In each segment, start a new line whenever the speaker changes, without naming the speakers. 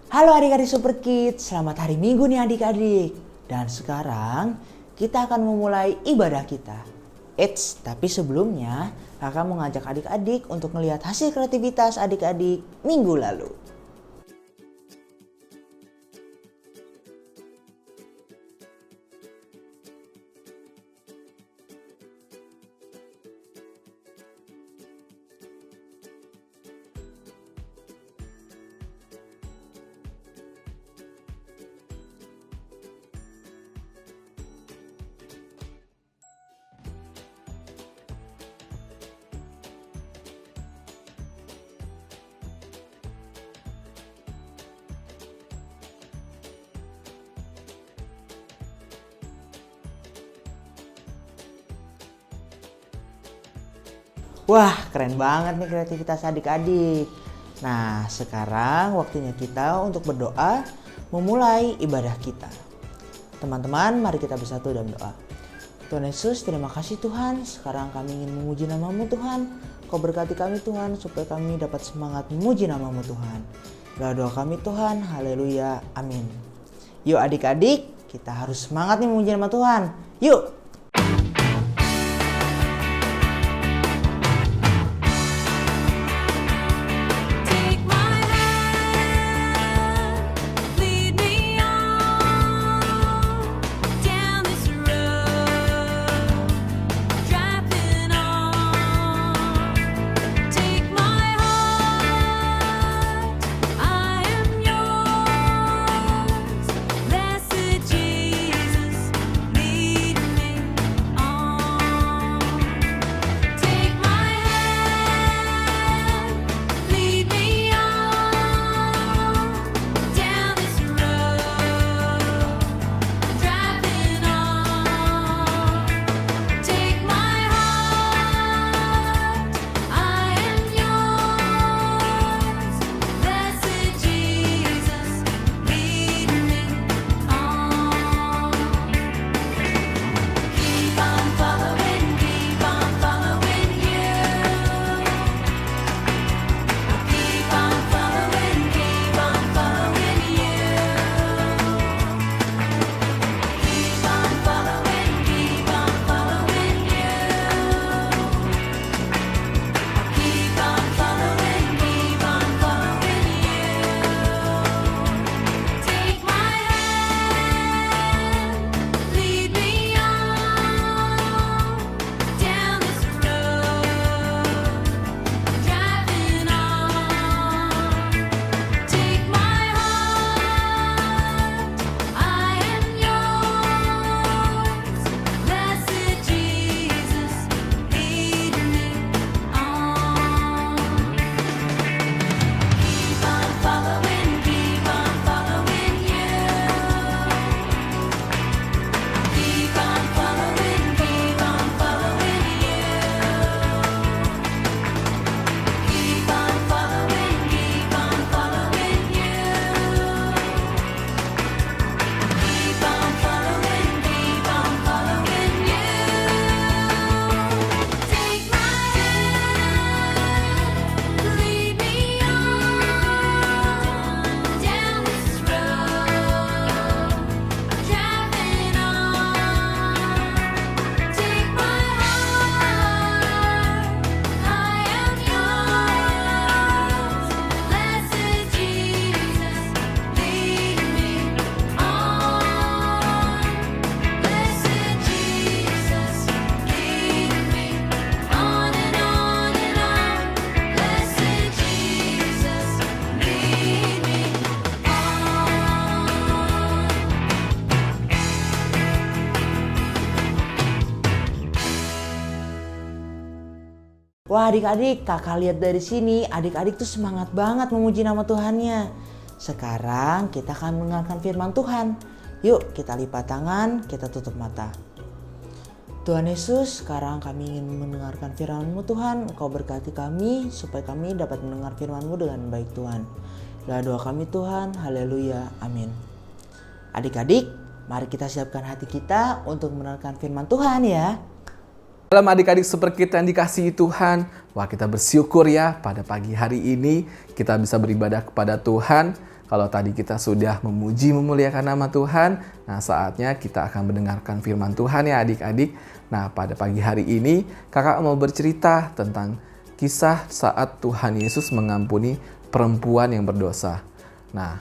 Halo adik-adik Super Kids, selamat hari Minggu nih adik-adik. Dan sekarang kita akan memulai ibadah kita. Eits, tapi sebelumnya kakak mau ngajak adik-adik untuk melihat hasil kreativitas adik-adik minggu lalu. Wah, keren banget nih kreativitas adik-adik. Nah, sekarang waktunya kita untuk berdoa memulai ibadah kita. Teman-teman, mari kita bersatu dalam doa. Tuhan Yesus, terima kasih Tuhan. Sekarang kami ingin memuji nama-Mu Tuhan. Kau berkati kami Tuhan, supaya kami dapat semangat memuji nama-Mu Tuhan. Doa kami Tuhan, haleluya, amin. Yuk adik-adik, kita harus semangat nih memuji nama Tuhan. Yuk! Wah adik-adik, kakak lihat dari sini adik-adik tuh semangat banget memuji nama Tuhannya. Sekarang kita akan mendengarkan firman Tuhan. Yuk kita lipat tangan, kita tutup mata. Tuhan Yesus, sekarang kami ingin mendengarkan firman-Mu Tuhan. Engkau berkati kami supaya kami dapat mendengar firman-Mu dengan baik Tuhan. Doa kami Tuhan, haleluya, amin. Adik-adik, mari kita siapkan hati kita untuk mendengarkan firman Tuhan ya.
Dalam adik-adik Super Kids yang dikasihi Tuhan, wah kita bersyukur ya pada pagi hari ini kita bisa beribadah kepada Tuhan Kalau tadi kita sudah memuji memuliakan nama Tuhan, nah saatnya kita akan mendengarkan firman Tuhan ya adik-adik. Nah pada pagi hari ini kakak mau bercerita tentang kisah saat Tuhan Yesus mengampuni perempuan yang berdosa. Nah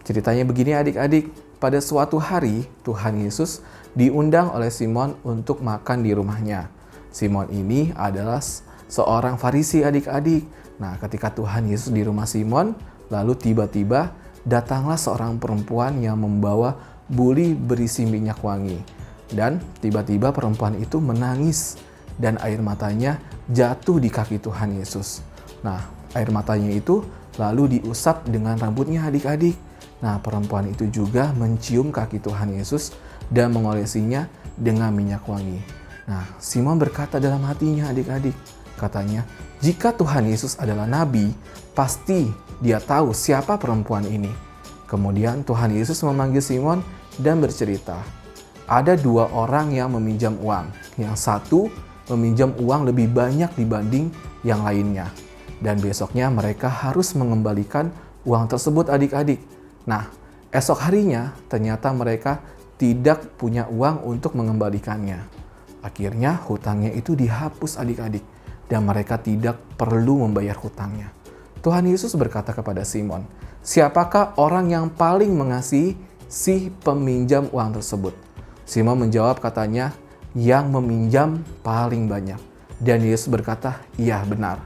ceritanya begini adik-adik, pada suatu hari Tuhan Yesus diundang oleh Simon untuk makan di rumahnya. Simon ini adalah seorang Farisi adik-adik. Nah ketika Tuhan Yesus di rumah Simon, lalu tiba-tiba datanglah seorang perempuan yang membawa buli berisi minyak wangi. Dan tiba-tiba perempuan itu menangis dan air matanya jatuh di kaki Tuhan Yesus. Nah, air matanya itu lalu diusap dengan rambutnya adik-adik. Nah, perempuan itu juga mencium kaki Tuhan Yesus dan mengolesinya dengan minyak wangi. Nah, Simon berkata dalam hatinya adik-adik, katanya, jika Tuhan Yesus adalah nabi, pasti dia tahu siapa perempuan ini. Kemudian Tuhan Yesus memanggil Simon dan bercerita, ada dua orang yang meminjam uang. Yang satu meminjam uang lebih banyak dibanding yang lainnya. Dan besoknya mereka harus mengembalikan uang tersebut adik-adik. Nah, esok harinya ternyata mereka tidak punya uang untuk mengembalikannya. Akhirnya hutangnya itu dihapus adik-adik. Dan mereka tidak perlu membayar hutangnya. Tuhan Yesus berkata kepada Simon, siapakah orang yang paling mengasihi si peminjam uang tersebut? Simon menjawab katanya, yang meminjam paling banyak. Dan Yesus berkata, iya benar.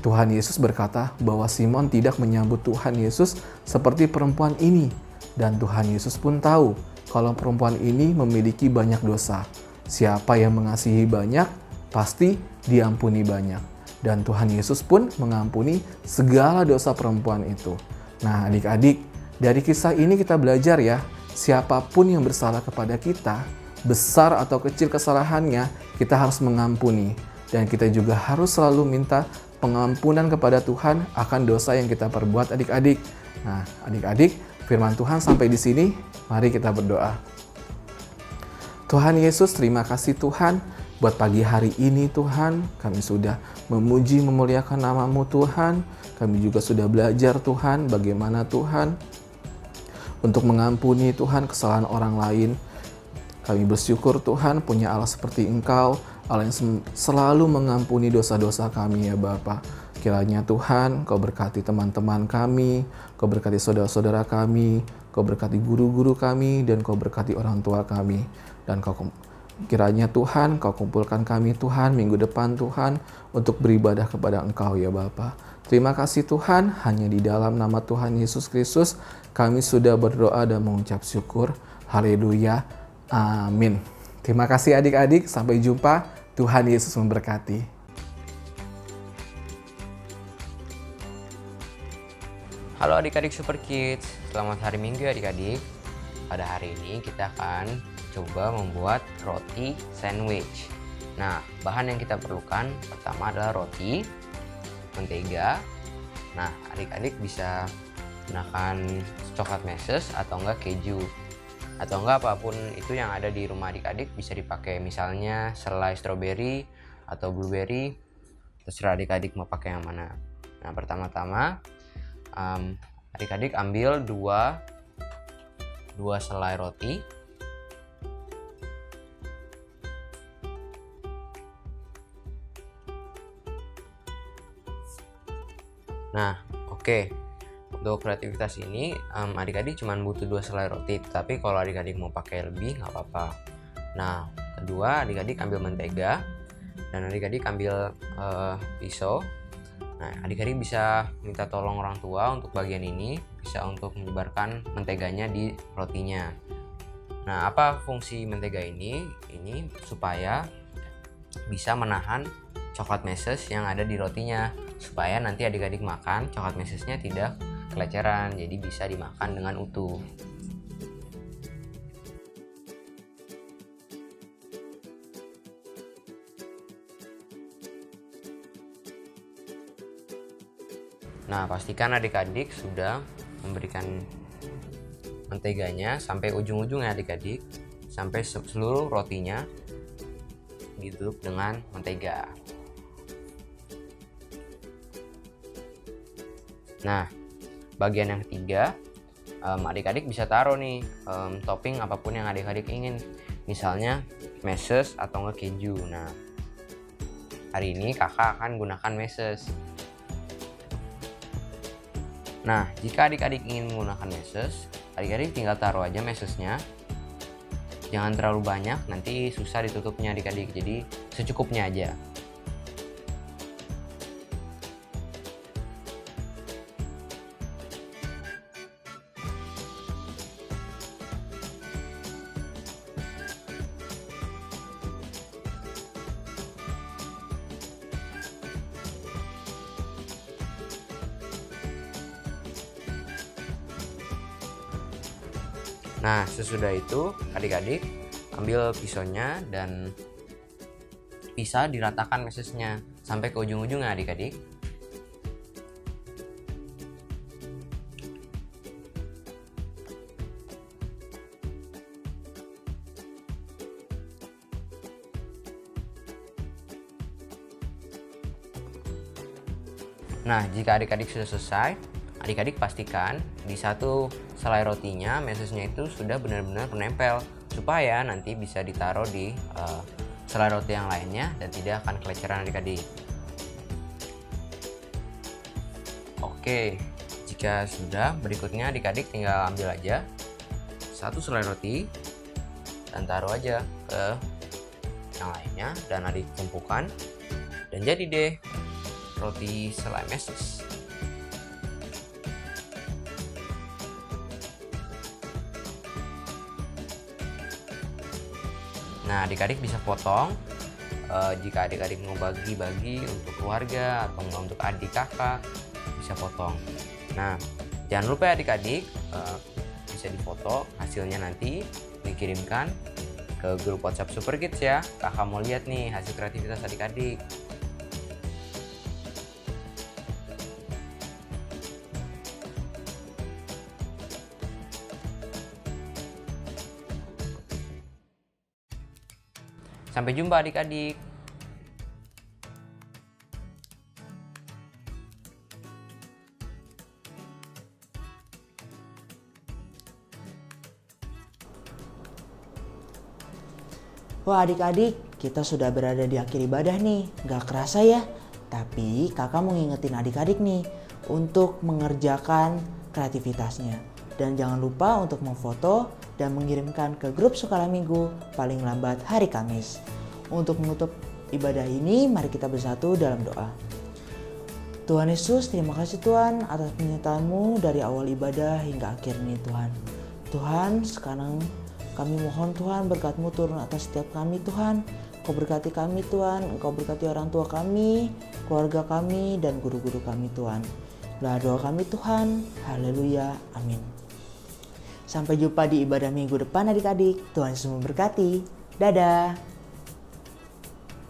Tuhan Yesus berkata bahwa Simon tidak menyambut Tuhan Yesus seperti perempuan ini. Dan Tuhan Yesus pun tahu kalau perempuan ini memiliki banyak dosa. Siapa yang mengasihi banyak, pasti diampuni banyak. Dan Tuhan Yesus pun mengampuni segala dosa perempuan itu. Nah adik-adik, dari kisah ini kita belajar ya, siapapun yang bersalah kepada kita, besar atau kecil kesalahannya, kita harus mengampuni. Dan kita juga harus selalu minta pengampunan kepada Tuhan akan dosa yang kita perbuat adik-adik. Nah adik-adik, firman Tuhan sampai di sini, mari kita berdoa. Tuhan Yesus, terima kasih Tuhan. Buat pagi hari ini Tuhan, kami sudah memuji memuliakan nama-Mu Tuhan. Kami juga sudah belajar Tuhan, bagaimana Tuhan untuk mengampuni Tuhan kesalahan orang lain. Kami bersyukur Tuhan punya Allah seperti Engkau, Allah yang selalu mengampuni dosa-dosa kami ya Bapa. Kiranya Tuhan, Kau berkati teman-teman kami, Kau berkati saudara-saudara kami, Kau berkati guru-guru kami, dan Kau berkati orang tua kami. Dan kiranya Tuhan, Kau kumpulkan kami Tuhan minggu depan Tuhan untuk beribadah kepada Engkau ya Bapa. Terima kasih Tuhan, hanya di dalam nama Tuhan Yesus Kristus kami sudah berdoa dan mengucap syukur. Haleluya. Amin. Terima kasih adik-adik, sampai jumpa. Tuhan Yesus memberkati.
Halo adik-adik Super Kids, selamat hari Minggu adik-adik. Pada hari ini kita akan coba membuat roti sandwich. Nah, bahan yang kita perlukan pertama adalah roti, mentega. Nah, adik-adik bisa gunakan coklat meses atau enggak keju. Atau enggak apapun itu yang ada di rumah adik-adik, bisa dipakai misalnya selai stroberi atau blueberry. Terserah adik-adik mau pakai yang mana. Nah, pertama-tama adik-adik ambil dua selai roti. Nah, oke. Untuk kreativitas ini adik-adik cuma butuh 2 selai roti, tapi kalau adik-adik mau pakai lebih nggak apa-apa. Nah, kedua adik-adik ambil mentega dan adik-adik ambil pisau. Nah, adik-adik bisa minta tolong orang tua untuk bagian ini, bisa untuk menyebarkan menteganya di rotinya. Nah, apa fungsi mentega ini? Ini supaya bisa menahan coklat meses yang ada di rotinya, supaya nanti adik-adik makan coklat mesesnya tidak keleceran, jadi bisa dimakan dengan utuh. Nah, pastikan adik-adik sudah memberikan menteganya sampai ujung-ujungnya adik-adik, sampai seluruh rotinya ditutup dengan mentega. Nah, bagian yang ketiga, adik-adik bisa taruh nih topping apapun yang adik-adik ingin, misalnya meses atau enggak keju. Nah, hari ini kakak akan gunakan meses. Nah, jika adik-adik ingin menggunakan meses, adik-adik tinggal taruh aja mesesnya. Jangan terlalu banyak, nanti susah ditutupnya adik-adik, jadi secukupnya aja. Nah, sesudah itu adik-adik ambil pisaunya dan bisa diratakan mesesnya sampai ke ujung-ujungnya adik-adik. Nah, jika adik-adik sudah selesai, adik-adik pastikan di satu selai rotinya mesesnya itu sudah benar-benar menempel, supaya nanti bisa ditaruh di selai roti yang lainnya dan tidak akan keleceran adik-adik. Oke, jika sudah, berikutnya adik-adik tinggal ambil aja satu selai roti dan taruh aja ke yang lainnya dan adik tumpukan, dan jadi deh roti selai meses. Nah, adik-adik bisa potong jika adik-adik mau bagi-bagi untuk keluarga atau enggak untuk adik kakak, bisa potong. Nah, jangan lupa ya adik-adik bisa difoto hasilnya, nanti dikirimkan ke grup WhatsApp Super Kids ya. Kakak mau lihat nih hasil kreativitas adik-adik. Sampai jumpa adik-adik.
Wah adik-adik, kita sudah berada di akhir ibadah nih. Gak kerasa ya? Tapi kakak mau ngingetin adik-adik nih untuk mengerjakan kreativitasnya. Dan jangan lupa untuk memfoto dan mengirimkan ke grup sekolah minggu paling lambat hari Kamis. Untuk menutup ibadah ini, mari kita bersatu dalam doa. Tuhan Yesus, terima kasih Tuhan atas penyertaan-Mu dari awal ibadah hingga akhir ini Tuhan. Tuhan, sekarang kami mohon Tuhan berkat-Mu turun atas setiap kami Tuhan. Engkau berkati kami Tuhan, Engkau berkati orang tua kami, keluarga kami, dan guru-guru kami Tuhan. Inilah doa kami Tuhan, haleluya, amin. Sampai jumpa di ibadah minggu depan adik-adik. Tuhan Yesus memberkati. Dadah.